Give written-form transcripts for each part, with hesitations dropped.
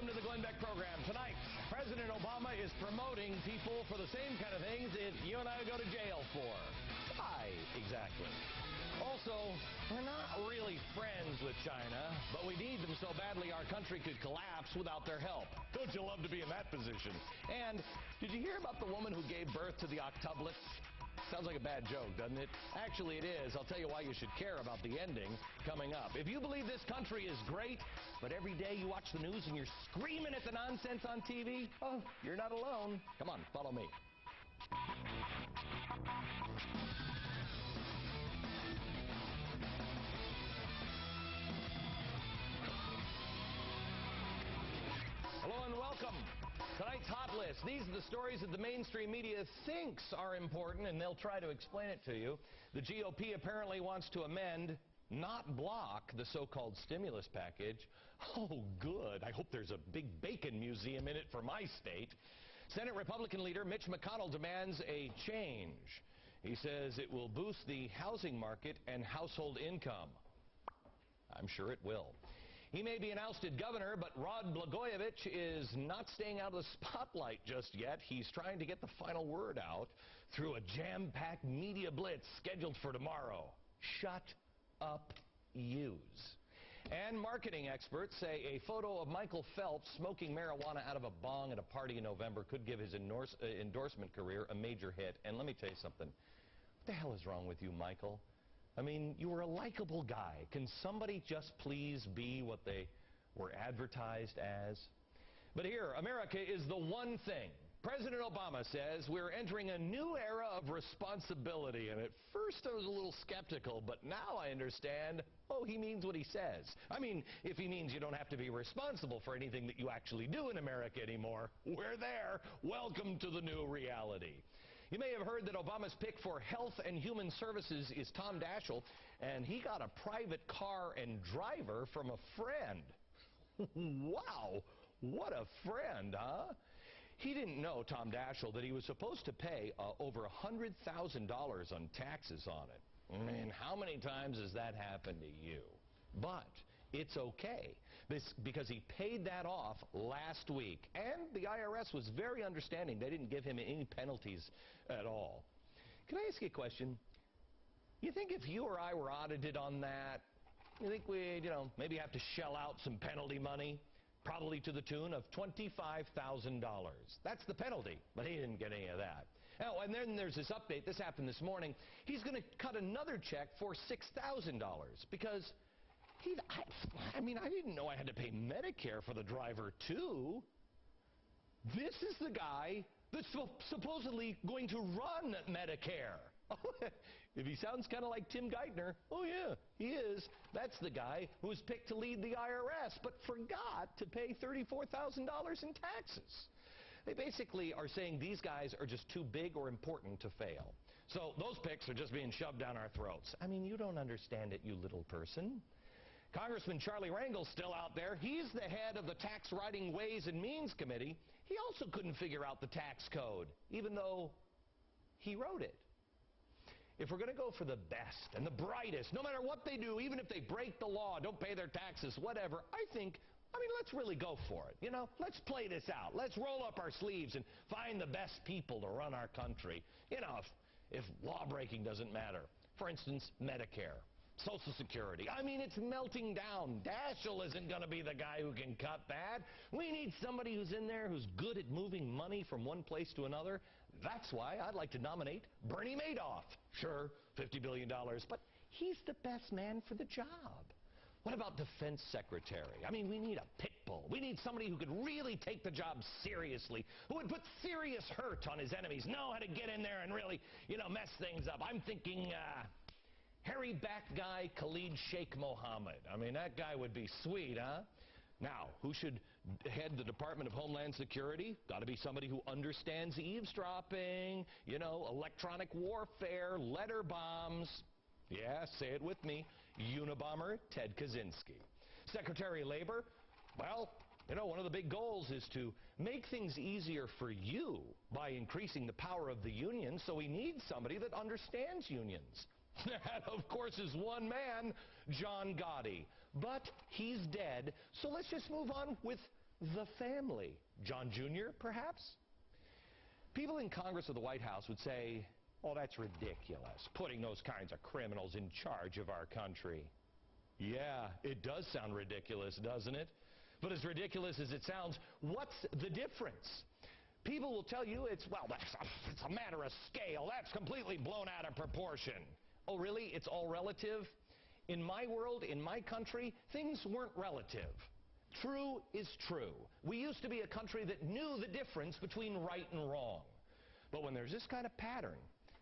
Welcome to the Glenn Beck program. Tonight, President Obama is promoting people for the same kind of things that you and I go to jail for. Why, exactly? Also, we're not really friends with China, but we need them so badly our country could collapse without their help. Don't you love to be in that position? And did you hear about the woman who gave birth to the octuplets? Sounds like a bad joke, doesn't it? Actually, it is. I'll tell you why you should care about the ending coming up. If you believe this country is great, but every day you watch the news and you're screaming at the nonsense on TV, oh, you're not alone. Come on, follow me. Hello and welcome. Tonight's hot list. These are the stories that the mainstream media thinks are important, and they'll try to explain it to you. The GOP apparently wants to amend, not block, the so-called stimulus package. Oh, good. I hope there's a big bacon museum in it for my state. Senate Republican leader Mitch McConnell demands a change. He says it will boost the housing market and household income. I'm sure it will. He may be an ousted governor, but Rod Blagojevich is not staying out of the spotlight just yet. He's trying to get the final word out through a jam-packed media blitz scheduled for tomorrow. Shut up, use. And marketing experts say a photo of Michael Phelps smoking marijuana out of a bong at a party in November could give his endorsement career a major hit. And let me tell you something. What the hell is wrong with you, Michael? I mean, you were a likable guy. Can somebody just please be what they were advertised as? But here, America is the one thing. President Obama says we're entering a new era of responsibility. And at first I was a little skeptical, but now I understand, oh, he means what he says. I mean, if he means you don't have to be responsible for anything that you actually do in America anymore, we're there. Welcome to the new reality. You may have heard that Obama's pick for Health and Human Services is Tom Daschle, and he got a private car and driver from a friend. Wow, what a friend, huh? He didn't know, Tom Daschle, that he was supposed to pay over $100,000 on taxes on it. I mean, how many times has that happened to you? But it's okay, because he paid that off last week. And the IRS was very understanding. They didn't give him any penalties at all. Can I ask you a question? You think if you or I were audited on that, you think we'd, maybe have to shell out some penalty money? Probably to the tune of $25,000. That's the penalty, but he didn't get any of that. Oh, and then there's this update. This happened this morning. He's going to cut another check for $6,000 because I didn't know I had to pay Medicare for the driver, too. This is the guy that's supposedly going to run Medicare. If he sounds kind of like Tim Geithner, oh, yeah, he is. That's the guy who was picked to lead the IRS, but forgot to pay $34,000 in taxes. They basically are saying these guys are just too big or important to fail. So those picks are just being shoved down our throats. I mean, you don't understand it, you little person. Congressman Charlie Rangel's still out there. He's the head of the Tax Writing Ways and Means Committee. He also couldn't figure out the tax code, even though he wrote it. If we're going to go for the best and the brightest, no matter what they do, even if they break the law, don't pay their taxes, whatever, let's really go for it. Let's play this out. Let's roll up our sleeves and find the best people to run our country. If law breaking doesn't matter. For instance, Medicare. Social Security. It's melting down. Daschle isn't going to be the guy who can cut that. We need somebody who's in there who's good at moving money from one place to another. That's why I'd like to nominate Bernie Madoff. Sure, $50 billion, but he's the best man for the job. What about Defense Secretary? We need a pit bull. We need somebody who could really take the job seriously, who would put serious hurt on his enemies, know how to get in there and really, mess things up. I'm thinking, hairy back guy Khalid Sheikh Mohammed. That guy would be sweet, huh? Now, who should head the Department of Homeland Security? Got to be somebody who understands eavesdropping, electronic warfare, letter bombs. Yeah, say it with me. Unabomber Ted Kaczynski. Secretary of Labor, well, one of the big goals is to make things easier for you by increasing the power of the unions, so we need somebody that understands unions. That, of course, is one man, John Gotti. But he's dead, so let's just move on with the family. John Jr., perhaps? People in Congress or the White House would say, oh, that's ridiculous, putting those kinds of criminals in charge of our country. Yeah, it does sound ridiculous, doesn't it? But as ridiculous as it sounds, what's the difference? People will tell you it's a matter of scale. That's completely blown out of proportion. Oh, really? It's all relative? In my world, in my country, things weren't relative. True is true. We used to be a country that knew the difference between right and wrong. But when there's this kind of pattern,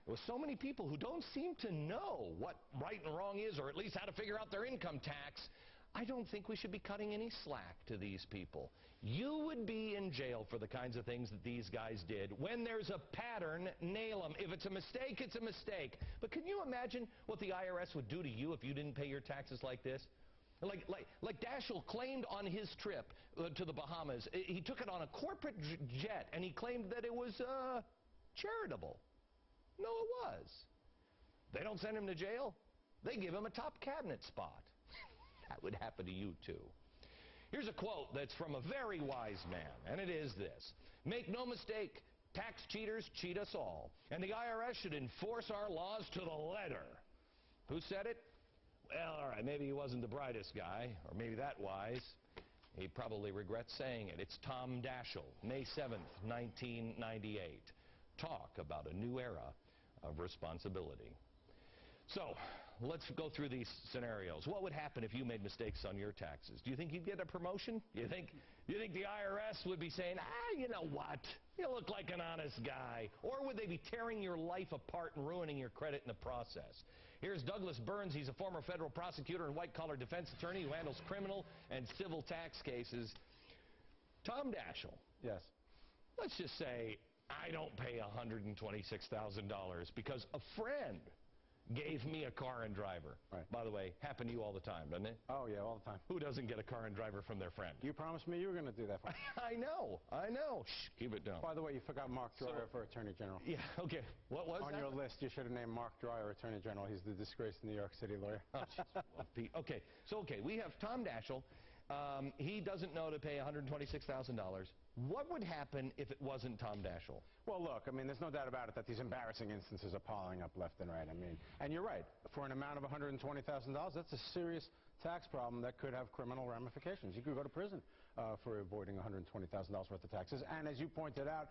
with so many people who don't seem to know what right and wrong is, or at least how to figure out their income tax, I don't think we should be cutting any slack to these people. You would be in jail for the kinds of things that these guys did. When there's a pattern, nail them. If it's a mistake, it's a mistake. But can you imagine what the IRS would do to you if you didn't pay your taxes like this? Like Daschle claimed on his trip to the Bahamas, he took it on a corporate jet, and he claimed that it was charitable. No, it was. They don't send him to jail. They give him a top cabinet spot. That would happen to you, too. Here's a quote that's from a very wise man, and it is this: make no mistake, tax cheaters cheat us all, and the IRS should enforce our laws to the letter. Who said it? Well, all right, maybe he wasn't the brightest guy, or maybe that wise. He probably regrets saying it. It's Tom Daschle, May 7th, 1998. Talk about a new era of responsibility. So, let's go through these scenarios. What would happen if you made mistakes on your taxes? Do you think you'd get a promotion? You think the IRS would be saying, you know what, you look like an honest guy? Or would they be tearing your life apart and ruining your credit in the process? Here's Douglas Burns. He's a former federal prosecutor and white-collar defense attorney who handles criminal and civil tax cases. Tom Daschle. Yes. Let's just say I don't pay $126,000 because a friend gave me a car and driver. Right. By the way, happen to you all the time, doesn't it? Oh, yeah, all the time. Who doesn't get a car and driver from their friend? You promised me you were going to do that for me. I know. Shh, keep it down. By the way, you forgot Mark Dreyer for Attorney General. Yeah, okay. What was on that? your list, you should have named Mark Dreyer Attorney General. He's the disgraced New York City lawyer. Oh, Pete. Okay, so we have Tom Daschle. He doesn't know to pay $126,000. What would happen if it wasn't Tom Daschle? Well, look, I mean, there's no doubt about it that these embarrassing instances are piling up left and right. I mean, and you're right. For an amount of $120,000, that's a serious tax problem that could have criminal ramifications. You could go to prison for avoiding $120,000 worth of taxes. And as you pointed out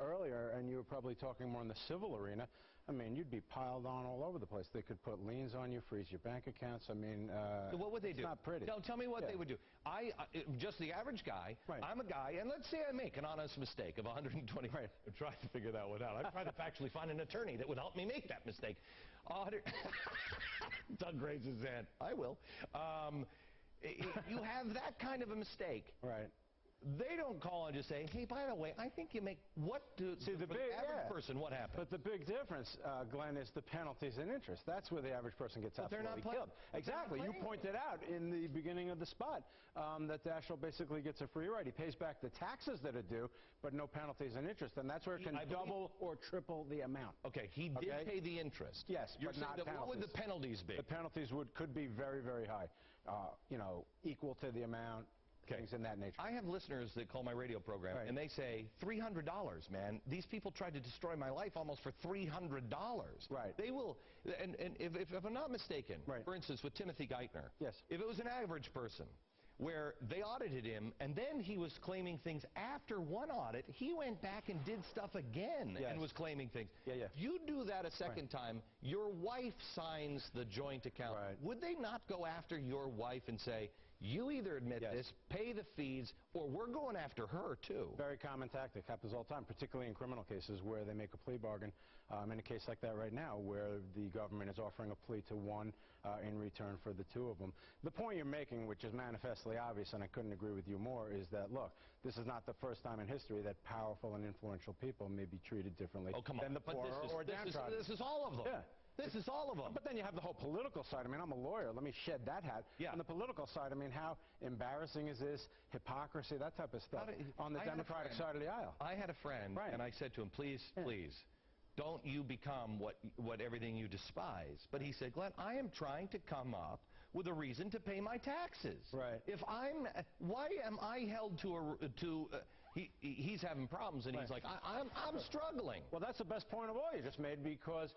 earlier, and you were probably talking more in the civil arena, I mean, you'd be piled on all over the place. They could put liens on you, freeze your bank accounts. I mean, so what would they do? It's not pretty. No, tell me what they would do. Just the average guy. Right. I'm a guy, and let's say I make an honest mistake of $120. Right. I'm trying to figure that one out. I'm trying to actually find an attorney that would help me make that mistake. Doug raises his hand. I will. You have that kind of a mistake. Right. They don't call and just say, hey, by the way, I think you make what to see the big average person. What happens? But the big difference, Glenn, is the penalties and interest. That's where the average person gets absolutely killed. Exactly. You pointed out in the beginning of the spot that Daschle basically gets a free ride. He pays back the taxes that are due, but no penalties and interest, and that's where it can double or triple the amount. Okay, he did pay the interest. Yes, You're but not saying that penalties. what would the penalties be? The penalties could be very, very high. Equal to the amount. Things in that nature. I have listeners that call my radio program, and they say, $300, man. These people tried to destroy my life almost for $300. Right. They will, and if I'm not mistaken, for instance, with Timothy Geithner, yes. If it was an average person where they audited him, and then he was claiming things after one audit, he went back and did stuff again and was claiming things. You do that a second time, your wife signs the joint account. Would they not go after your wife and say, you either admit this, pay the fees, or we're going after her, too? Very common tactic. Happens all the time, particularly in criminal cases where they make a plea bargain. In a case like that right now, where the government is offering a plea to one in return for the two of them. The point you're making, which is manifestly obvious, and I couldn't agree with you more, is that, look, this is not the first time in history that powerful and influential people may be treated differently than the poor or downtrodden. This is all of them. Yeah. This is all of them. But then you have the whole political side. I mean, I'm a lawyer. Let me shed that hat. On the political side, I mean, how embarrassing is this? Hypocrisy, that type of stuff on the Democratic side of the aisle. I had a friend, and I said to him, please, don't you become what everything you despise. But he said, Glenn, I am trying to come up with a reason to pay my taxes. Right. Why am I held to he's having problems, and he's like, I'm struggling. Well, that's the best point of all you just made, because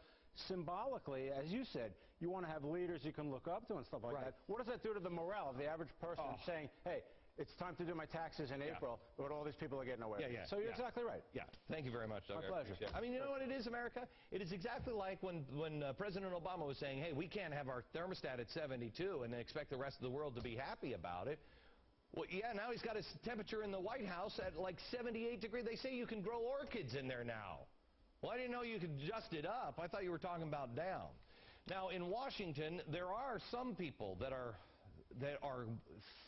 symbolically, as you said, you want to have leaders you can look up to and stuff like that. What does that do to the morale of the average person saying, hey, it's time to do my taxes in April, but all these people are getting away with it? So you're exactly right. Yeah, thank you very much, Doug. My pleasure. I mean, you know what it is, America? It is exactly like when President Obama was saying, hey, we can't have our thermostat at 72 and then expect the rest of the world to be happy about it. Well, yeah, now he's got his temperature in the White House at like 78 degrees. They say you can grow orchids in there now. Well, I didn't know you could adjust it up. I thought you were talking about down. Now, in Washington, there are some people that are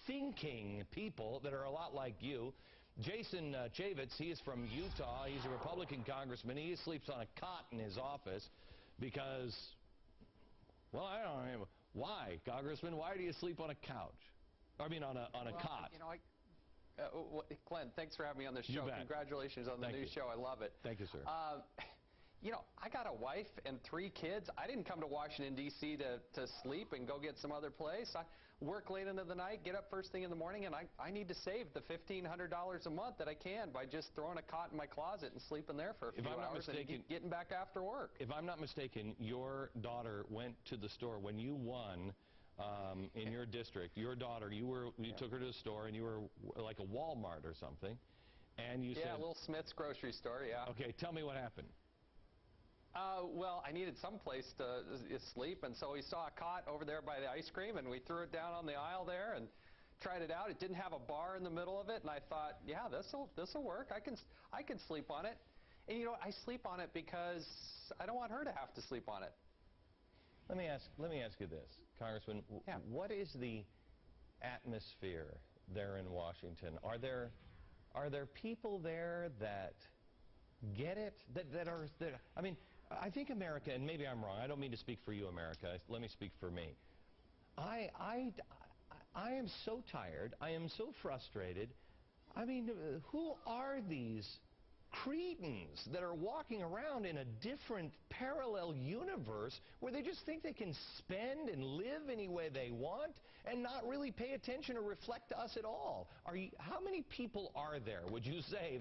thinking people that are a lot like you. Jason Chaffetz, he is from Utah. He's a Republican congressman. He sleeps on a cot in his office because, well, I don't know. Why, Congressman? Why do you sleep on a couch? I mean, on a cot. You know, Glenn, thanks for having me on the show. Congratulations on the new show. I love it. Thank you, sir. You know, I got a wife and 3 kids. I didn't come to Washington, D.C. to sleep and go get some other place. I work late into the night, get up first thing in the morning, and I need to save the $1,500 a month that I can by just throwing a cot in my closet and sleeping there for a few hours and getting back after work. If I'm not mistaken, your daughter went to the store when you won in your district. Your daughter, you took her to the store, and you were like a Walmart or something, and you said... Yeah, a little Smith's grocery store, yeah. Okay, tell me what happened. Well, I needed some place to sleep, and so we saw a cot over there by the ice cream, and we threw it down on the aisle there and tried it out. It didn't have a bar in the middle of it, and I thought, yeah, this'll work. I can sleep on it. And you know, I sleep on it because I don't want her to have to sleep on it. Let me ask you this, Congressman. What is the atmosphere there in Washington? Are there people there that get it? That I mean, I think America, and maybe I'm wrong. I don't mean to speak for you, America. Let me speak for me. I am so tired. I am so frustrated. I mean, who are these cretins that are walking around in a different parallel universe where they just think they can spend and live any way they want and not really pay attention or reflect to us at all? How many people are there, would you say,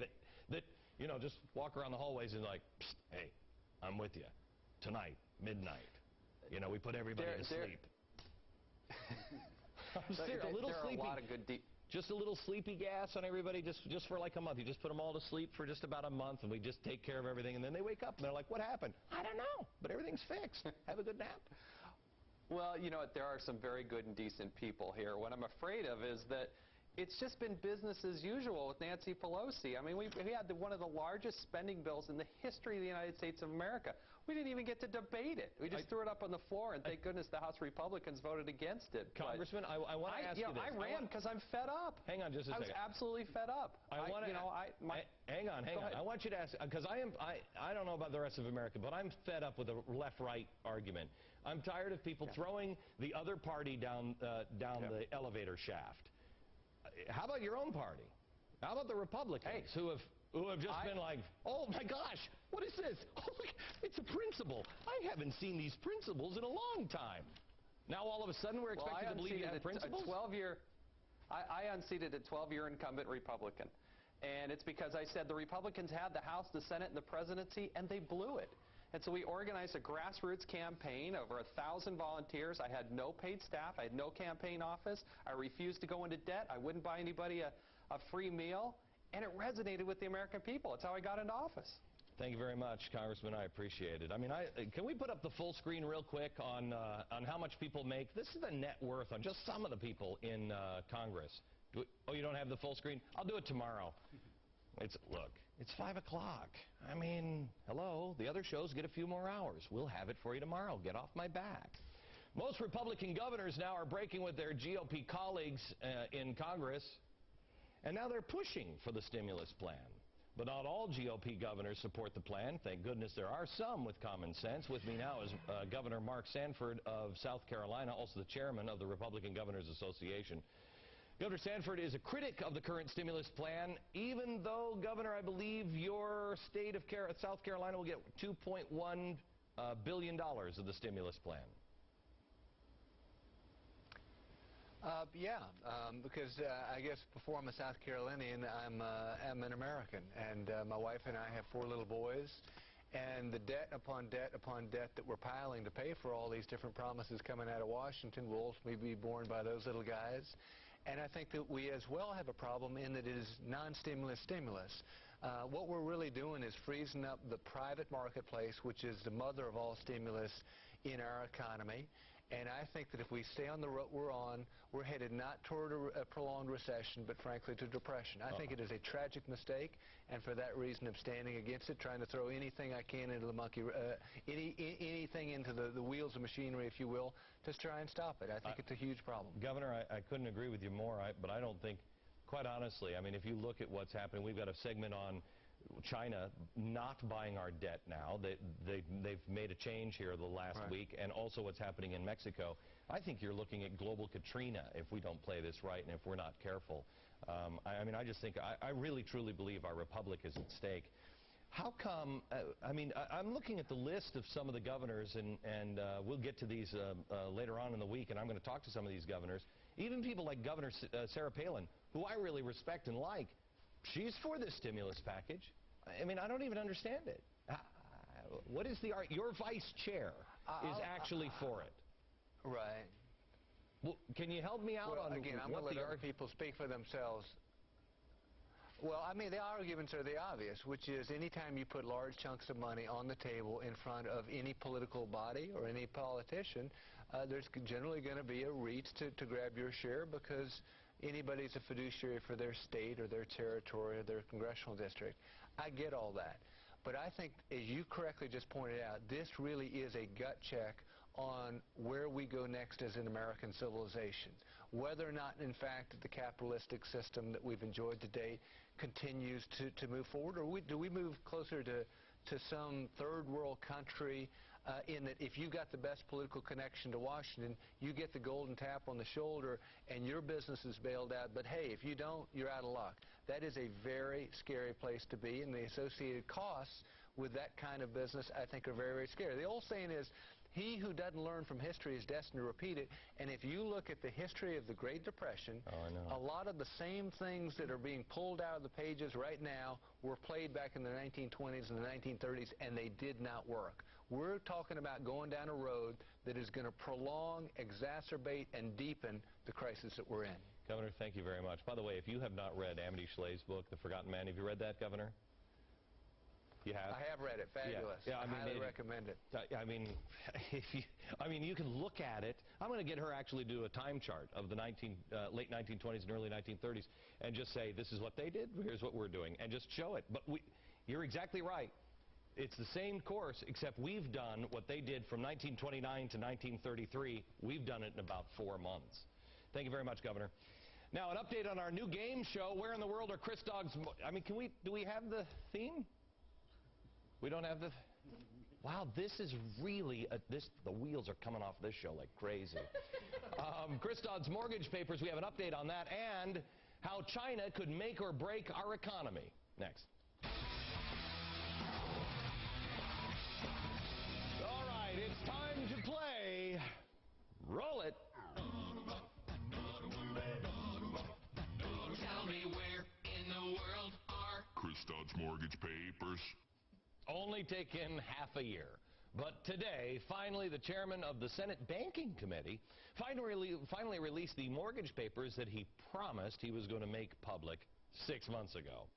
that you know, just walk around the hallways and like, psst, hey, I'm with you tonight, midnight. You know, we put everybody to sleep. I'm serious, a little sleepy. There are a lot of good just a little sleepy gas on everybody just for like a month. You just put them all to sleep for just about a month, and we just take care of everything, and then they wake up, and they're like, what happened? I don't know, but everything's fixed. Have a good nap. Well, you know what, there are some very good and decent people here. What I'm afraid of is that it's just been business as usual with Nancy Pelosi. I mean, we had one of the largest spending bills in the history of the United States of America. We didn't even get to debate it. We just threw it up on the floor, and thank goodness the House Republicans voted against it. Congressman, I want to ask you this. I ran because I'm fed up. Hang on just a second. I was absolutely fed up. Hang on. I want you to ask, because I don't know about the rest of America, but I'm fed up with the left-right argument. I'm tired of people throwing the other party down the elevator shaft. How about your own party? How about the Republicans who have just been like, oh my gosh, what is this? Oh, it's a principle. I haven't seen these principles in a long time. Now all of a sudden we're expected to believe you have principles? I unseated a 12-year incumbent Republican. And it's because I said the Republicans had the House, the Senate, and the presidency, and they blew it. And so we organized a grassroots campaign, over 1,000 volunteers. I had no paid staff. I had no campaign office. I refused to go into debt. I wouldn't buy anybody a free meal. And it resonated with the American people. That's how I got into office. Thank you very much, Congressman. I appreciate it. I mean, can we put up the full screen real quick on how much people make? This is the net worth on just some of the people in Congress. Oh, you don't have the full screen? I'll do it tomorrow. Look, it's 5 o'clock. I mean, hello, the other shows get a few more hours. We'll have it for you tomorrow. Get off my back. Most Republican governors now are breaking with their GOP colleagues in Congress, and now they're pushing for the stimulus plan. But not all GOP governors support the plan. Thank goodness there are some with common sense. With me now is Governor Mark Sanford of South Carolina, also the chairman of the Republican Governors Association. Governor Sanford is a critic of the current stimulus plan, even though, Governor, I believe your state of South Carolina will get $2.1 billion of the stimulus plan. Because I guess before I'm a South Carolinian, I'm an American, and my wife and I have 4 little boys, and the debt upon debt upon debt that we're piling to pay for all these different promises coming out of Washington will ultimately be borne by those little guys. And I think that we as well have a problem in that it is non-stimulus stimulus. What we're really doing is freezing up the private marketplace, which is the mother of all stimulus in our economy. And I think that if we stay on the road we're on, we're headed not toward a prolonged recession, but frankly to depression. I think it is a tragic mistake, and for that reason I'm standing against it, trying to throw anything I can into the anything into the wheels of machinery, if you will, to try and stop it. I think it's a huge problem. Governor, I couldn't agree with you more, but I don't think, quite honestly, I mean, if you look at what's happening, we've got a segment on China not buying our debt now. They've made a change here the last week, and also what's happening in Mexico. I think you're looking at global Katrina if we don't play this right and if we're not careful. I mean, I just think, I really truly believe our republic is at stake. How come, I mean, I'm looking at the list of some of the governors, and we'll get to these later on in the week, and I'm going to talk to some of these governors. Even people like Governor Sarah Palin, who I really respect and like. She's for this stimulus package. I mean, I don't even understand it. What is the your vice chair is actually for it. Right. Well, can you help me out on again, I'm going to let other people speak for themselves. Well, I mean, the arguments are the obvious, which is anytime you put large chunks of money on the table in front of any political body or any politician, there's generally going to be a reach to grab your share, because anybody's a fiduciary for their state or their territory or their congressional district. I get all that. But I think, as you correctly just pointed out, this really is a gut check on where we go next as an American civilization. Whether or not, in fact, the capitalistic system that we've enjoyed to date continues to move forward, or do we move closer to some third world country in that if you got the best political connection to Washington, you get the golden tap on the shoulder and your business is bailed out, but hey, if you don't, you're out of luck. That is a very scary place to be, and the associated costs with that kind of business, I think, are very, very scary. The old saying is, he who doesn't learn from history is destined to repeat it. And if you look at the history of the Great Depression, a lot of the same things that are being pulled out of the pages right now were played back in the 1920s and the 1930s, and they did not work. We're talking about going down a road that is going to prolong, exacerbate, and deepen the crisis that we're in. Governor, thank you very much. By the way, if you have not read Amity Schleye's book, The Forgotten Man, have you read that, Governor? You have? I have read it. Fabulous. Yeah, I mean, highly recommend it. I mean, you can look at it. I'm going to get her actually do a time chart of the late 1920s and early 1930s and just say, this is what they did, here's what we're doing, and just show it. But you're exactly right. It's the same course, except we've done what they did from 1929 to 1933. We've done it in about 4 months. Thank you very much, Governor. Now, an update on our new game show, Where in the World Are Chris Dogg's... I mean, do we have the theme? We don't have the... Wow, this is really... the wheels are coming off this show like crazy. Chris Dodd's mortgage papers, we have an update on that, and how China could make or break our economy. Next. All right, it's time to play. Roll it. Tell me where in the world are Chris Dodd's mortgage papers. Only taken half a year. But today, finally, the chairman of the Senate Banking Committee finally released the mortgage papers that he promised he was going to make public 6 months ago.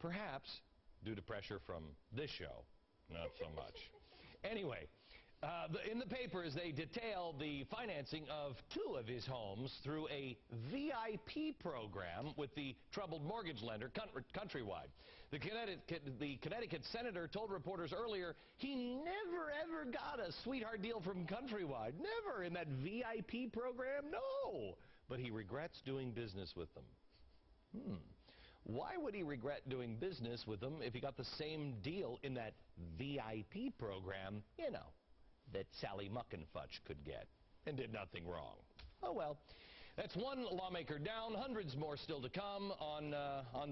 Perhaps due to pressure from this show, not so much. Anyway, in the papers, they detail the financing of 2 of his homes through a VIP program with the troubled mortgage lender, Countrywide. The Connecticut senator told reporters earlier he never, ever got a sweetheart deal from Countrywide. Never in that VIP program, no. But he regrets doing business with them. Why would he regret doing business with them if he got the same deal in that VIP program, you know, that Sally Muckenfudge could get and did nothing wrong? Oh, well. That's one lawmaker down, hundreds more still to come on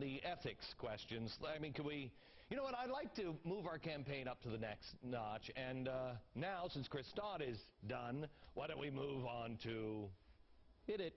the ethics questions. I mean, can we, you know what, I'd like to move our campaign up to the next notch, and now, since Chris Dodd is done, why don't we move on to hit it.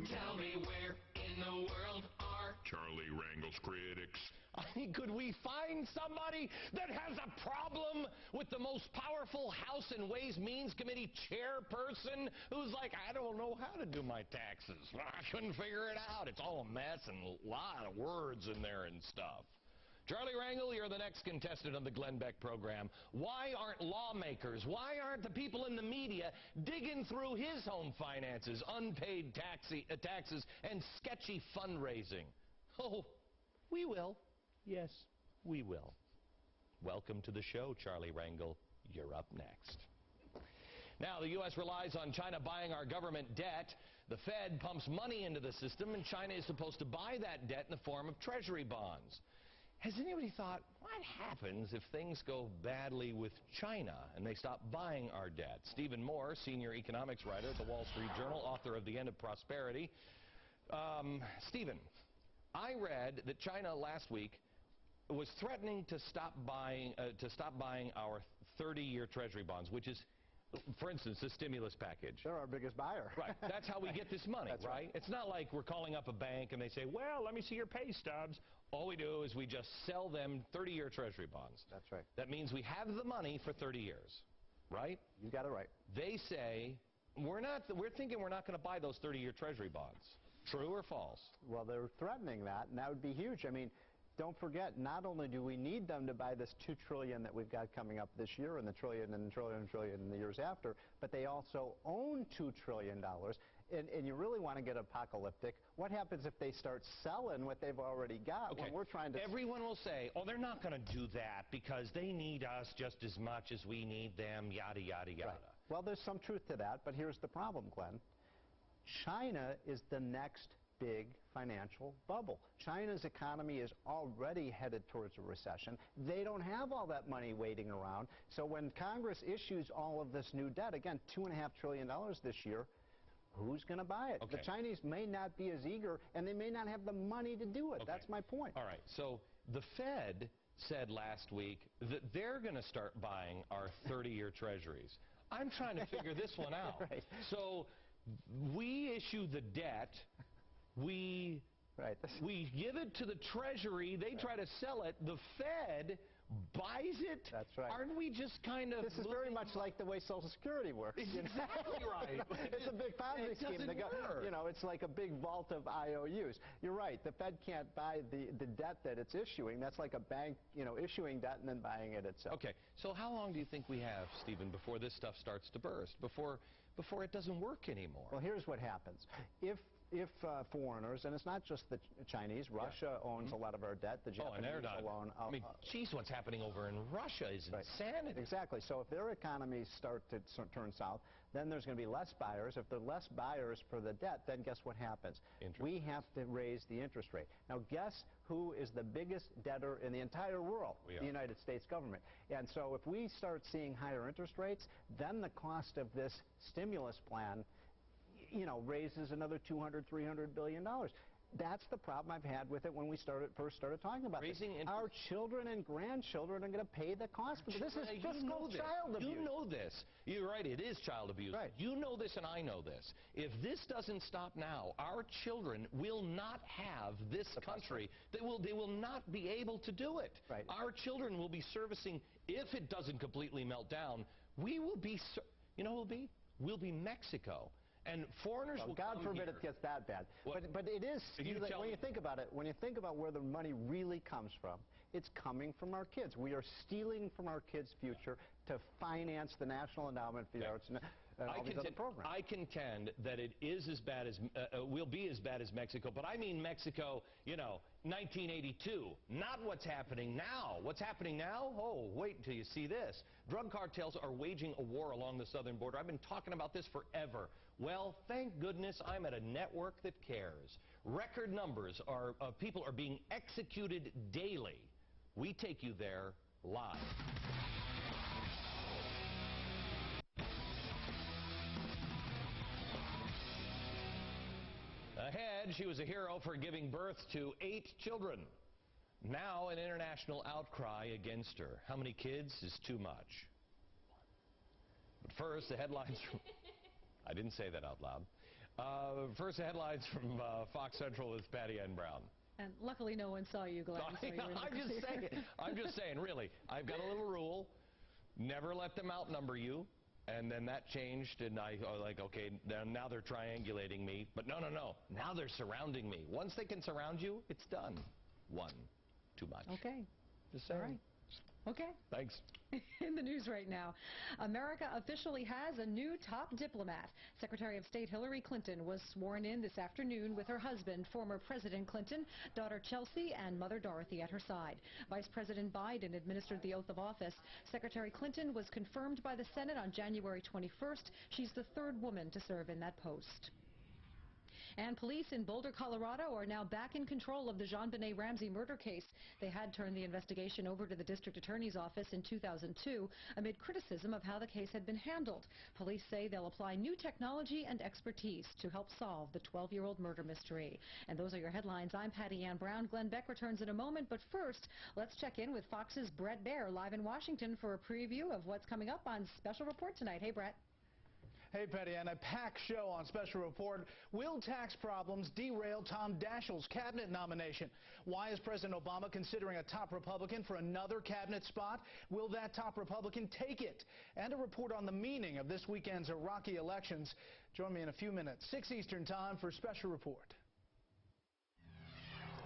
Tell me where in the world are Charlie Wrangle's critics. I mean, could we find somebody that has a problem with the most powerful House and Ways Means Committee chairperson who's like, I don't know how to do my taxes. I couldn't figure it out. It's all a mess and a lot of words in there and stuff. Charlie Wrangle, you're the next contestant on the Glenn Beck program. Why aren't lawmakers, why aren't the people in the media digging through his home finances, unpaid taxes, and sketchy fundraising? Oh, we will. Yes, we will. Welcome to the show, Charlie Wrangle. You're up next. Now, the U.S. relies on China buying our government debt. The Fed pumps money into the system, and China is supposed to buy that debt in the form of treasury bonds. Has anybody thought, what happens if things go badly with China and they stop buying our debt? Stephen Moore, senior economics writer at the Wall Street Journal, author of The End of Prosperity. Stephen, I read that China last week was threatening to stop buying our 30-year treasury bonds, which is, for instance, the stimulus package. They're our biggest buyer. Right. That's how we get this money, That's right? It's not like we're calling up a bank and they say, well, let me see your pay stubs. All we do is we just sell them 30-year treasury bonds. That's right. That means we have the money for 30 years, right? You got it right. They say, we're thinking we're not going to buy those 30-year treasury bonds. True or false? Well, they're threatening that, and that would be huge. I mean, don't forget, not only do we need them to buy this $2 trillion that we've got coming up this year and the trillion and trillion and trillion in the years after, but they also own $2 trillion. And you really want to get apocalyptic. What happens if they start selling what they've already got when we're trying to... Everyone will say, oh, they're not going to do that because they need us just as much as we need them, yada, yada, yada. Right. Well, there's some truth to that, but here's the problem, Glenn. China is the next big financial bubble. China's economy is already headed towards a recession. They don't have all that money waiting around. So when Congress issues all of this new debt, again, $2.5 trillion this year, who's going to buy it? Okay. The Chinese may not be as eager, and they may not have the money to do it. Okay. That's my point. All right. So the Fed said last week that they're going to start buying our 30-year treasuries. I'm trying to figure this one out. Right. So we issue the debt. We give it to the Treasury. They try to sell it. The Fed buys it. That's right. Aren't we just kind of... This is very much like the way Social Security works. It's exactly right. It's a big Ponzi scheme. It doesn't work. You know, it's like a big vault of IOUs. You're right. The Fed can't buy the debt that it's issuing. That's like a bank, you know, issuing debt and then buying it itself. Okay. So how long do you think we have, Stephen, before this stuff starts to burst? Before it doesn't work anymore? Well, here's what happens. If foreigners, and it's not just the Chinese, Russia owns a lot of our debt, the Japanese alone. I mean, geez, what's happening over in Russia is insanity. Exactly. So if their economies start to turn south, then there's going to be less buyers. If there are less buyers for the debt, then guess what happens? We have to raise the interest rate. Now, guess who is the biggest debtor in the entire world? The United States government. And so if we start seeing higher interest rates, then the cost of this stimulus plan, you know, raises another $200, $300 billion. That's the problem I've had with it when we first started talking about this. Our children and grandchildren are going to pay the cost. This is fiscal child abuse. You know this. You're right, it is child abuse. Right. You know this and I know this. If this doesn't stop now, our children will not have this country. They will not be able to do it. Right. Our children will be servicing, if it doesn't completely melt down, we will be, you know who we'll be? We'll be Mexico. And foreigners will God come forbid here. it gets that bad. But it is, when you think about it, when you think about where the money really comes from, it's coming from our kids. We are stealing from our kids' future to finance the National Endowment for the Arts and all these other programs. I contend that it is as bad as, will be as bad as Mexico, but I mean Mexico, you know, 1982, not what's happening now. What's happening now? Oh, wait until you see this. Drug cartels are waging a war along the southern border. I've been talking about this forever. Well, thank goodness I'm at a network that cares. Record numbers of people are being executed daily. We take you there live. Ahead, she was a hero for giving birth to 8 children. Now an international outcry against her. How many kids is too much? But First, the headlines from... I didn't say that out loud. First, the headlines from Fox Central with Patty Ann Brown. And luckily no one saw you, Glenn. So I'm just saying, really. I've got a little rule. Never let them outnumber you. And then that changed, and I was like, okay, now they're triangulating me. But no. Now they're surrounding me. Once they can surround you, it's done. One too much. Okay. Just saying. All right. Okay. Thanks. In the news right now, America officially has a new top diplomat. Secretary of State Hillary Clinton was sworn in this afternoon with her husband, former President Clinton, daughter Chelsea, and mother Dorothy at her side. Vice President Biden administered the oath of office. Secretary Clinton was confirmed by the Senate on January 21st. She's the third woman to serve in that post. And police in Boulder, Colorado are now back in control of the JonBenet Ramsey murder case. They had turned the investigation over to the district attorney's office in 2002 amid criticism of how the case had been handled. Police say they'll apply new technology and expertise to help solve the 12-year-old murder mystery. And those are your headlines. I'm Patty Ann Brown. Glenn Beck returns in a moment, but first, let's check in with Fox's Brett Baer live in Washington for a preview of what's coming up on Special Report tonight. Hey, Brett. Hey, Patty Ann, a packed show on Special Report. Will tax problems derail Tom Daschle's cabinet nomination? Why is President Obama considering a top Republican for another cabinet spot? Will that top Republican take it? And a report on the meaning of this weekend's Iraqi elections. Join me in a few minutes, 6 Eastern Time for Special Report.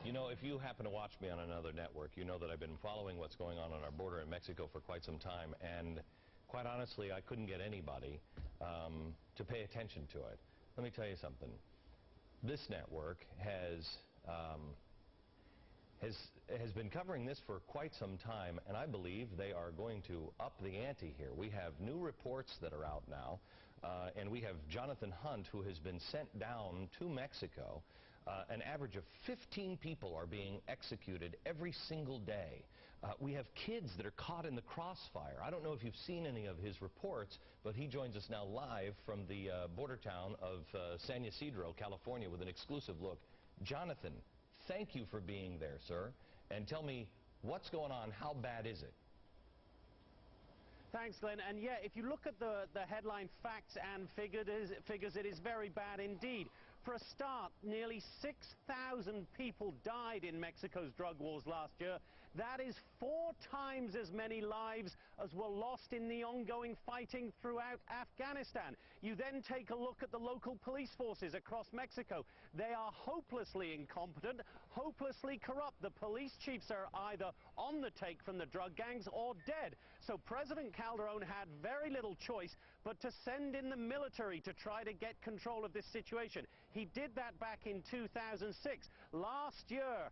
You know, if you happen to watch me on another network, you know that I've been following what's going on our border in Mexico for quite some time, and quite honestly, I couldn't get anybody to pay attention to it. Let me tell you something. This network has been covering this for quite some time, and I believe they are going to up the ante here. We have new reports that are out now, and we have Jonathan Hunt, who has been sent down to Mexico. An average of 15 people are being executed every single day. We have kids that are caught in the crossfire. I don't know if you've seen any of his reports, but he joins us now live from the border town of San Ysidro, California, with an exclusive look. Jonathan, thank you for being there, sir. And tell me, what's going on? How bad is it? Thanks, Glenn. And yeah, if you look at the headline facts and figures, it is very bad indeed. For a start, nearly 6,000 people died in Mexico's drug wars last year. That is 4 times as many lives as were lost in the ongoing fighting throughout Afghanistan. You then take a look at the local police forces across Mexico. They are hopelessly incompetent, hopelessly corrupt. The police chiefs are either on the take from the drug gangs or dead. So President Calderon had very little choice but to send in the military to try to get control of this situation. He did that back in 2006. Last year,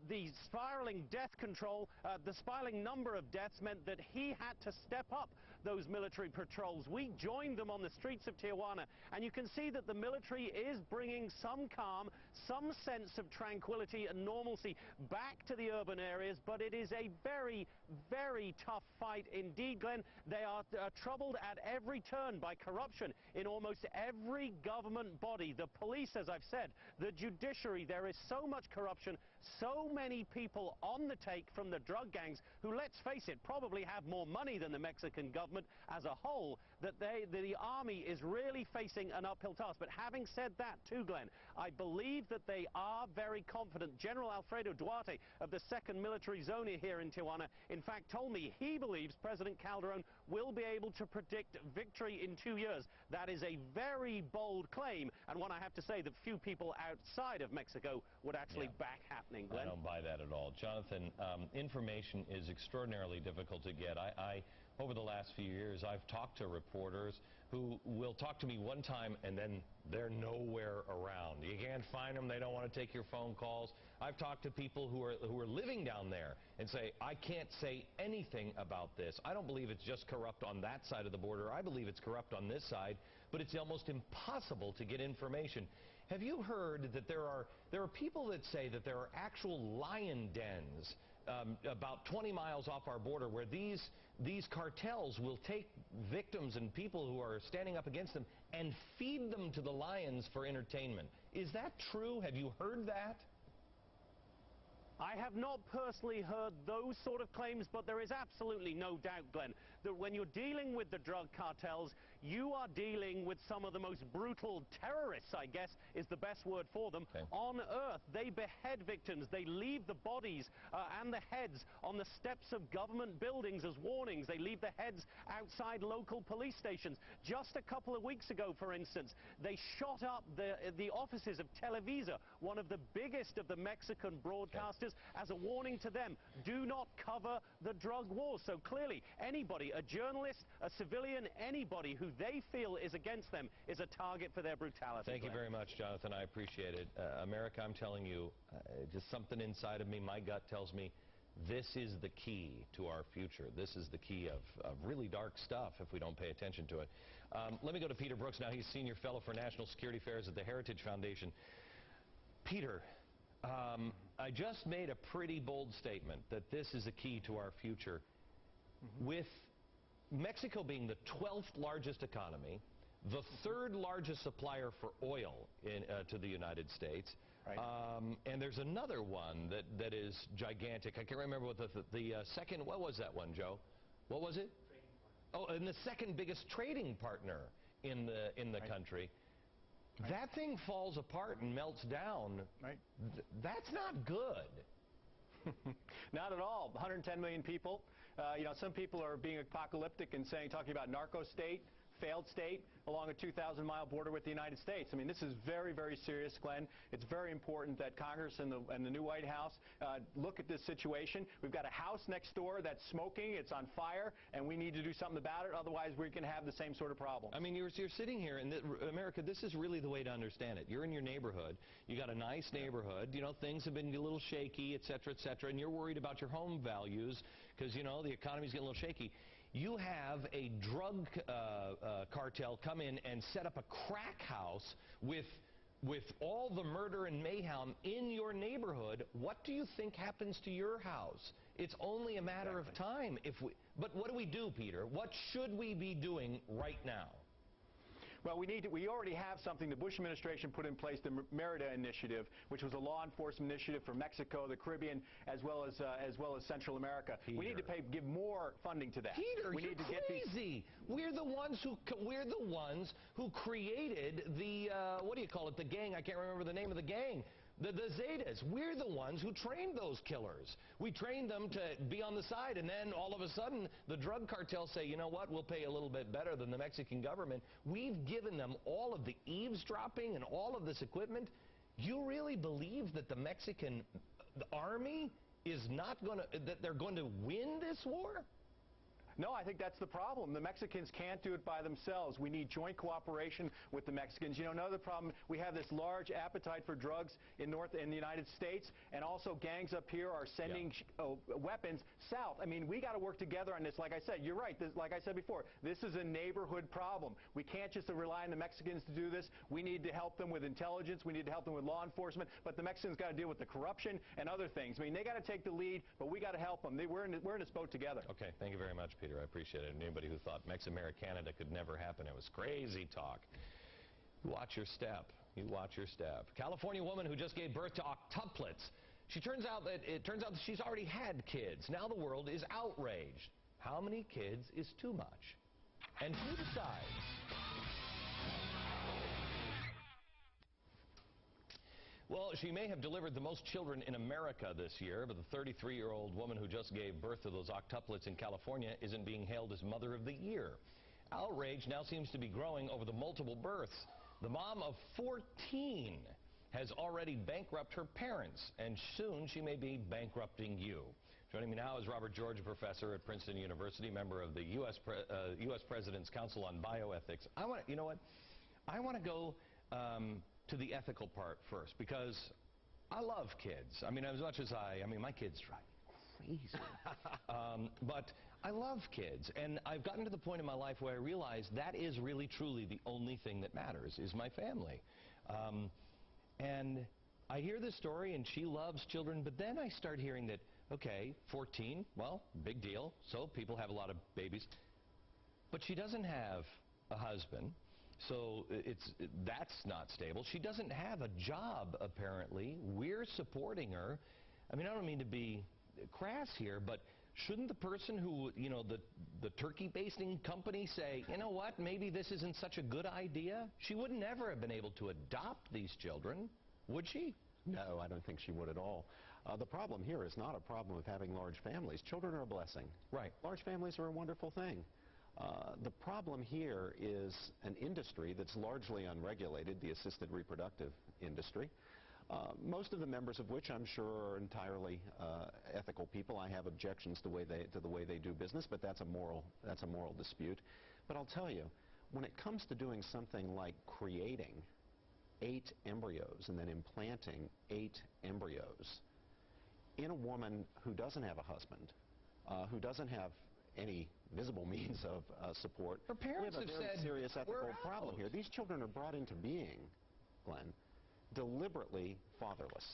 the spiraling death control, the spiraling number of deaths meant that he had to step up those military patrols. We joined them on the streets of Tijuana, and you can see that the military is bringing some calm, some sense of tranquility and normalcy back to the urban areas, but it is a very, very tough fight indeed, Glenn. They are troubled at every turn by corruption in almost every government body. The police, as I've said, the judiciary, there is so much corruption, so many people on the take from the drug gangs who, let's face it, probably have more money than the Mexican government as a whole, that the army is really facing an uphill task. But having said that too, Glenn, I believe that they are very confident. General Alfredo Duarte of the 2nd Military Zone here in Tijuana, in fact, told me he believes President Calderon will be able to predict victory in 2 years. That is a very bold claim, and one I have to say that few people outside of Mexico would actually back happening, Glenn. I don't buy that at all. Jonathan, information is extraordinarily difficult to get. Over the last few years, I've talked to reporters who will talk to me one time and then they're nowhere around. You can't find them. They don't want to take your phone calls. I've talked to people who are living down there and say, I can't say anything about this. I don't believe it's just corrupt on that side of the border. I believe it's corrupt on this side, but it's almost impossible to get information. Have you heard that there are people that say that there are actual lion dens about 20 miles off our border where these cartels will take victims and people who are standing up against them and feed them to the lions for entertainment? Is that true? Have you heard that? I have not personally heard those sort of claims, but there is absolutely no doubt, Glenn, that when you're dealing with the drug cartels, you are dealing with some of the most brutal terrorists, I guess is the best word for them, on earth. They behead victims. They leave the bodies and the heads on the steps of government buildings as warnings. They leave the heads outside local police stations. Just a couple of weeks ago, for instance, they shot up the offices of Televisa, one of the biggest of the Mexican broadcasters, as a warning to them. Do not cover the drug war. So clearly, anybody, a journalist, a civilian, anybody who they feel is against them is a target for their brutality. Thank you very much, Jonathan. I appreciate it. America, I'm telling you, just something inside of me, my gut tells me, this is the key to our future. This is the key of really dark stuff if we don't pay attention to it. Let me go to Peter Brooks now. He's Senior Fellow for National Security Affairs at the Heritage Foundation. Peter, I just made a pretty bold statement that this is a key to our future. With Mexico being the 12th largest economy, the 3rd largest supplier for oil to the United States, and there's another one that is gigantic. I can't remember what the second, what was that one, Joe? What was it? Oh, and the second biggest trading partner in the country. That thing falls apart and melts down. That's not good. Not at all. 110 million people. You know, some people are being apocalyptic and talking about narco state, failed state, along a 2,000-mile border with the United States. I mean, this is very, very serious, Glenn. It's very important that Congress and the new White House look at this situation. We've got a house next door that's smoking, it's on fire, and we need to do something about it. Otherwise, we can have the same sort of problem. I mean, you're sitting here, and America, this is really the way to understand it. You're in your neighborhood. You got a nice neighborhood. You know, things have been a little shaky, et cetera, and you're worried about your home values because, you know, the economy's getting a little shaky. You have a drug cartel come in and set up a crack house with all the murder and mayhem in your neighborhood. What do you think happens to your house? It's only a matter of time. But what do we do, Peter? What should we be doing right now? Well, we already have something the Bush administration put in place, the Merida Initiative, which was a law enforcement initiative for Mexico, the Caribbean, as well as Central America. Peter. We need to give more funding to that. Peter, we you're need to crazy. We're the ones who created the what do you call it? The gang. I can't remember the name of the gang. The Zetas. We're the ones who trained those killers. We trained them to be on the side, and then all of a sudden, the drug cartels say, you know what, we'll pay a little bit better than the Mexican government. We've given them all of the eavesdropping and all of this equipment. You really believe that the Mexican army is not going to, that they're going to win this war? No, I think that's the problem. The Mexicans can't do it by themselves. We need joint cooperation with the Mexicans. You know, another problem, we have this large appetite for drugs in the United States, and also gangs up here are sending weapons south. I mean, we got to work together on this. Like I said, you're right. Like I said before, this is a neighborhood problem. We can't just rely on the Mexicans to do this. We need to help them with intelligence. We need to help them with law enforcement. But the Mexicans got to deal with the corruption and other things. I mean, they got to take the lead, but we got to help them. We're in this boat together. Okay, thank you very much, Peter. I appreciate it. And anybody who thought Mex-America-Canada could never happen, it was crazy talk. Watch your step. You watch your step. California woman who just gave birth to octuplets. It turns out that she's already had kids. Now the world is outraged. How many kids is too much? And who decides? Well, she may have delivered the most children in America this year, but the 33-year-old woman who just gave birth to those octuplets in California isn't being hailed as Mother of the Year. Outrage now seems to be growing over the multiple births. The mom of 14 has already bankrupted her parents, and soon she may be bankrupting you. Joining me now is Robert George, a professor at Princeton University, member of the U.S. President's Council on Bioethics. You know what? I want to go to the ethical part first, because I love kids. I mean, as much as my kids drive me crazy. But I love kids, and I've gotten to the point in my life where I realize that is really, truly the only thing that matters, is my family. And I hear this story, and she loves children, but then I start hearing that, okay, 14, well, big deal, so people have a lot of babies. But she doesn't have a husband. So that's not stable. She doesn't have a job, apparently. We're supporting her. I mean, I don't mean to be crass here, but shouldn't the person who, the turkey basting company say, you know what, maybe this isn't such a good idea? She would never have been able to adopt these children, would she? No, I don't think she would at all. The problem here is not a problem of having large families. Children are a blessing. Right. Large families are a wonderful thing. The problem here is an industry that's largely unregulated, the assisted reproductive industry. Most of the members of which I'm sure are entirely ethical people. I have objections to the way they do business, but that's a moral dispute. But I'll tell you, when it comes to doing something like creating 8 embryos and then implanting 8 embryos in a woman who doesn't have a husband, who doesn't have any visible means of support, her parents we have a very serious ethical problem here. These children are brought into being, Glenn, deliberately fatherless.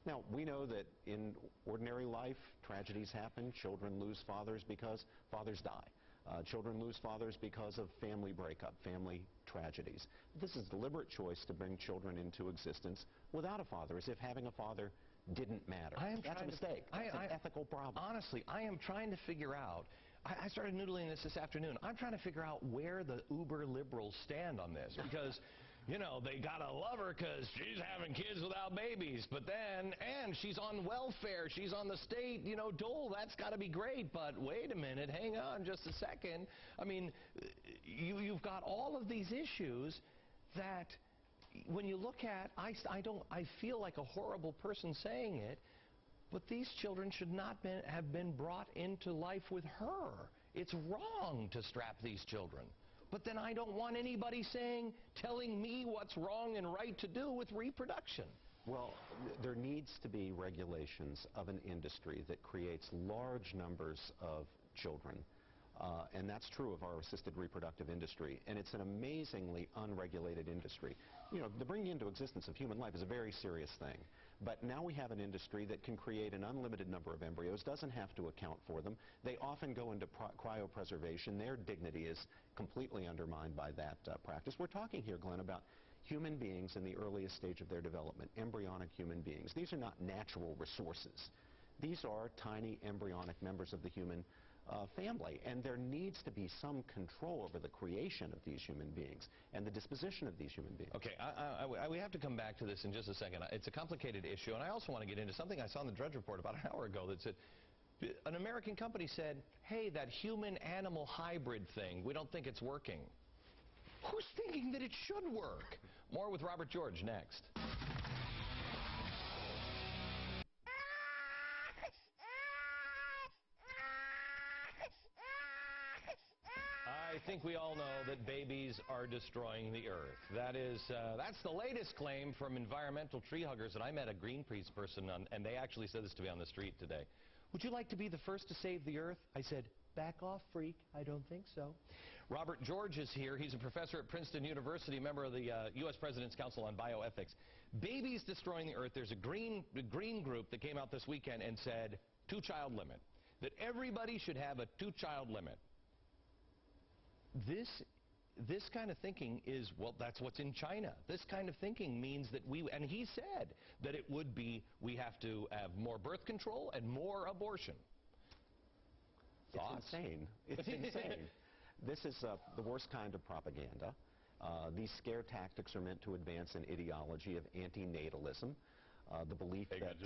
Now, we know that in ordinary life, tragedies happen. Children lose fathers because fathers die. Children lose fathers because of family breakup, family tragedies. This is a deliberate choice to bring children into existence without a father, as if having a father didn't matter. That's a mistake. That's an ethical problem. Honestly, I am trying to figure out, I started noodling this afternoon. I'm trying to figure out where the uber liberals stand on this, because they gotta love her because she's having kids without babies, but then, and she's on welfare, she's on the state, dole, that's gotta be great, but wait a minute, hang on just a second. I mean, you've got all of these issues that, when you look at, I feel like a horrible person saying it, but these children should not have been brought into life with her. It's wrong to strap these children. But then I don't want anybody telling me what's wrong and right to do with reproduction. Well, there needs to be regulations of an industry that creates large numbers of children. And that's true of our assisted reproductive industry. And it's an amazingly unregulated industry. The bringing into existence of human life is a very serious thing. But now we have an industry that can create an unlimited number of embryos, doesn't have to account for them. They often go into cryopreservation. Their dignity is completely undermined by that practice. We're talking here, Glenn, about human beings in the earliest stage of their development, embryonic human beings. These are not natural resources. These are tiny embryonic members of the human family, and there needs to be some control over the creation of these human beings and the disposition of these human beings. Okay, we have to come back to this in just a second. It's a complicated issue, and I also want to get into something I saw in the Drudge Report about an hour ago that said, an American company said, hey, that human-animal hybrid thing, we don't think it's working. Who's thinking that it should work? More with Robert George next. I think we all know that babies are destroying the earth. That's the latest claim from environmental tree huggers. And I met a Greenpeace person, and they actually said this to me on the street today. Would you like to be the first to save the earth? I said, back off, freak. I don't think so. Robert George is here. He's a professor at Princeton University, member of the U.S. President's Council on Bioethics. Babies destroying the earth. There's a green group that came out this weekend and said, 2-child limit. That everybody should have a 2-child limit. This kind of thinking is, well, that's what's in China. This kind of thinking means that and he said that it would be, we have to have more birth control and more abortion. Thoughts? It's insane. It's insane. This is the worst kind of propaganda. These scare tactics are meant to advance an ideology of antinatalism. The belief that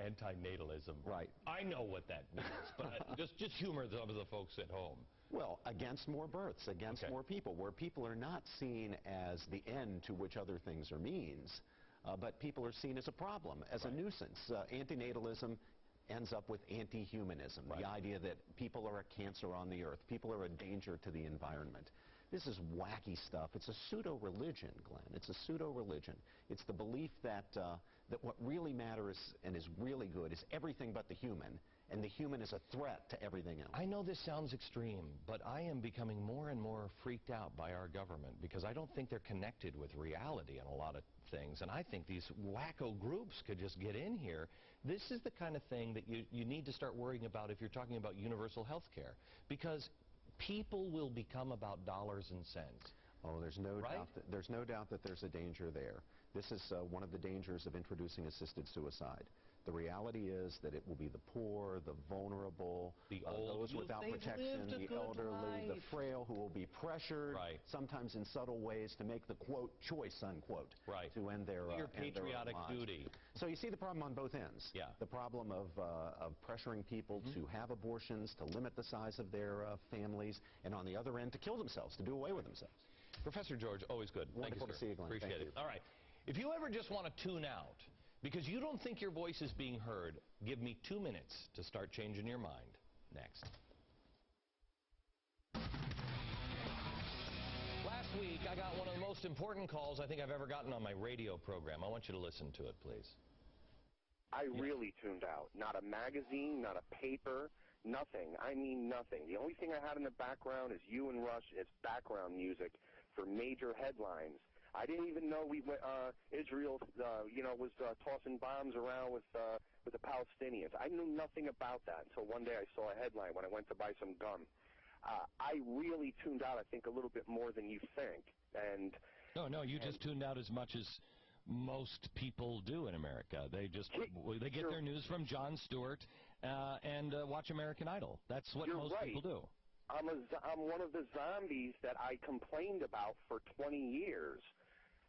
antinatalism. Right. I know what that means, but just humor some of the folks at home. Well, against more births, against more people, where people are not seen as the end to which other things are means, but people are seen as a problem, as a nuisance. Antinatalism ends up with anti-humanism, the idea that people are a cancer on the earth, people are a danger to the environment. This is wacky stuff. It's a pseudo-religion, Glenn. It's a pseudo-religion. It's the belief that what really matters and is really good is everything but the human, and the human is a threat to everything else. I know this sounds extreme, but I am becoming more and more freaked out by our government because I don't think they're connected with reality in a lot of things, and I think these wacko groups could just get in here. This is the kind of thing that you need to start worrying about if you're talking about universal health care, because people will become about dollars and cents. Oh, there's no doubt that there's a danger there. This is one of the dangers of introducing assisted suicide. The reality is that it will be the poor, the vulnerable, those without protection, the elderly, the frail, who will be pressured, sometimes in subtle ways, to make the, quote, choice, unquote, to end their your patriotic duty. So you see the problem on both ends. Yeah. The problem of pressuring people to have abortions, to limit the size of their families, and on the other end, to kill themselves, to do away with themselves. Professor George, always good. Wonderful to see you, Glenn. Appreciate it. All right. If you ever just want to tune out because you don't think your voice is being heard, give me 2 minutes to start changing your mind. Next. Last week, I got one of the most important calls I think I've ever gotten on my radio program. I want you to listen to it, please. I really tuned out. Not a magazine, not a paper, nothing. I mean nothing. The only thing I had in the background is you and Rush as background music for major headlines. I didn't even know Israel, was tossing bombs around with the Palestinians. I knew nothing about that until one day I saw a headline when I went to buy some gum. I really tuned out, I think, a little bit more than you think. No, you just tuned out as much as most people do in America. They get their news from Jon Stewart and watch American Idol. That's what most people do. I'm one of the zombies that I complained about for 20 years,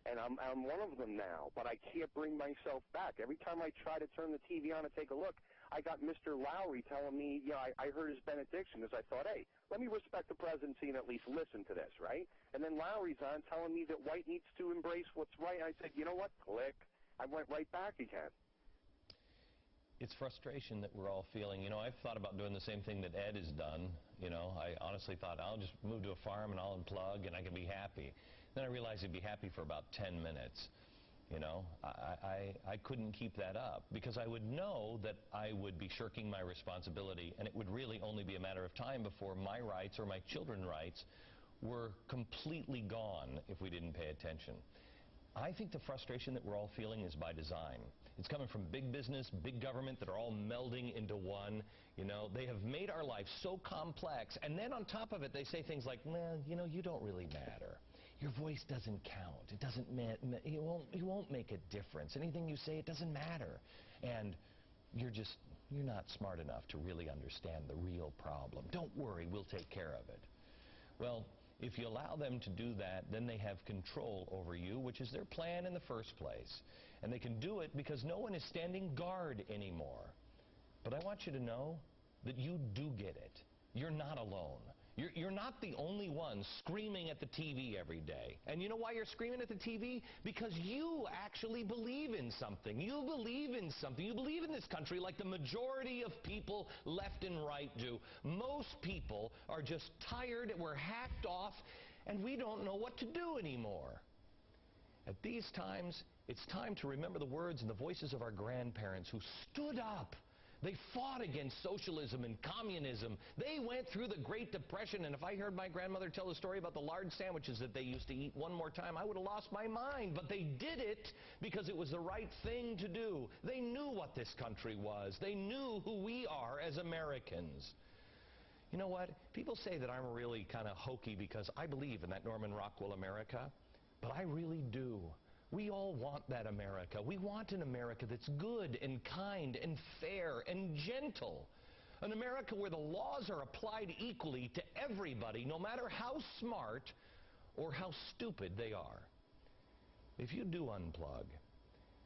and I'm one of them now. But I can't bring myself back. Every time I try to turn the TV on and take a look, I got Mr. Lowry telling me, I heard his benediction, as I thought, hey, let me respect the presidency and at least listen to this, right? And then Lowry's on telling me that white needs to embrace what's right. I said, you know what? Click. I went right back again. It's frustration that we're all feeling. I've thought about doing the same thing that Ed has done. I honestly thought, I'll just move to a farm and I'll unplug and I can be happy. Then I realized I'd be happy for about 10 minutes. I couldn't keep that up because I would know that I would be shirking my responsibility, and it would really only be a matter of time before my rights or my children's rights were completely gone if we didn't pay attention. I think the frustration that we're all feeling is by design. It's coming from big business, big government that are all melding into one. They have made our life so complex, and then on top of it, they say things like, well, you don't really matter. Your voice doesn't count. It doesn't you won't make a difference. Anything you say, it doesn't matter. And you're not smart enough to really understand the real problem. Don't worry, we'll take care of it. Well, if you allow them to do that, then they have control over you, which is their plan in the first place. And they can do it because no one is standing guard anymore. But I want you to know that you do get it. You're not alone. You're not the only one screaming at the TV every day. And you know why you're screaming at the TV? Because you actually believe in something. You believe in something. You believe in this country like the majority of people left and right do. Most people are just tired, we're hacked off, and we don't know what to do anymore. At these times, it's time to remember the words and the voices of our grandparents who stood up. They fought against socialism and communism. They went through the Great Depression, and if I heard my grandmother tell the story about the large sandwiches that they used to eat one more time, I would have lost my mind. But they did it because it was the right thing to do. They knew what this country was. They knew who we are as Americans. You know what? People say that I'm really kind of hokey because I believe in that Norman Rockwell America, but I really do. We all want that America. We want an America that's good and kind and fair and gentle. An America where the laws are applied equally to everybody, no matter how smart or how stupid they are. If you do unplug,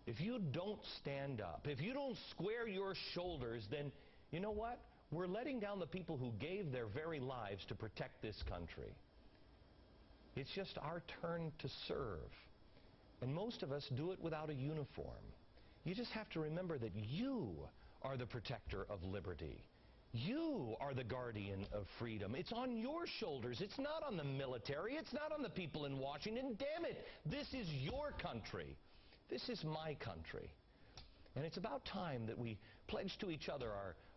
if you don't stand up, if you don't square your shoulders, then you know what? We're letting down the people who gave their very lives to protect this country. It's just our turn to serve. And most of us do it without a uniform. You just have to remember that you are the protector of liberty. You are the guardian of freedom. It's on your shoulders. It's not on the military. It's not on the people in Washington. Damn it, this is your country. This is my country. And it's about time that we pledge to each other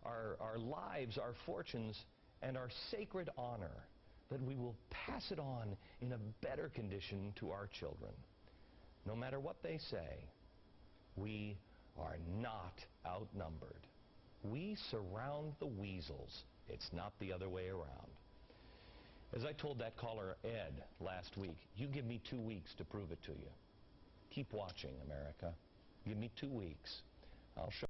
our lives, our fortunes, and our sacred honor, that we will pass it on in a better condition to our children. No matter what they say, we are not outnumbered. We surround the weasels. It's not the other way around. As I told that caller, Ed, last week, you give me 2 weeks to prove it to you. Keep watching, America. Give me 2 weeks. I'll show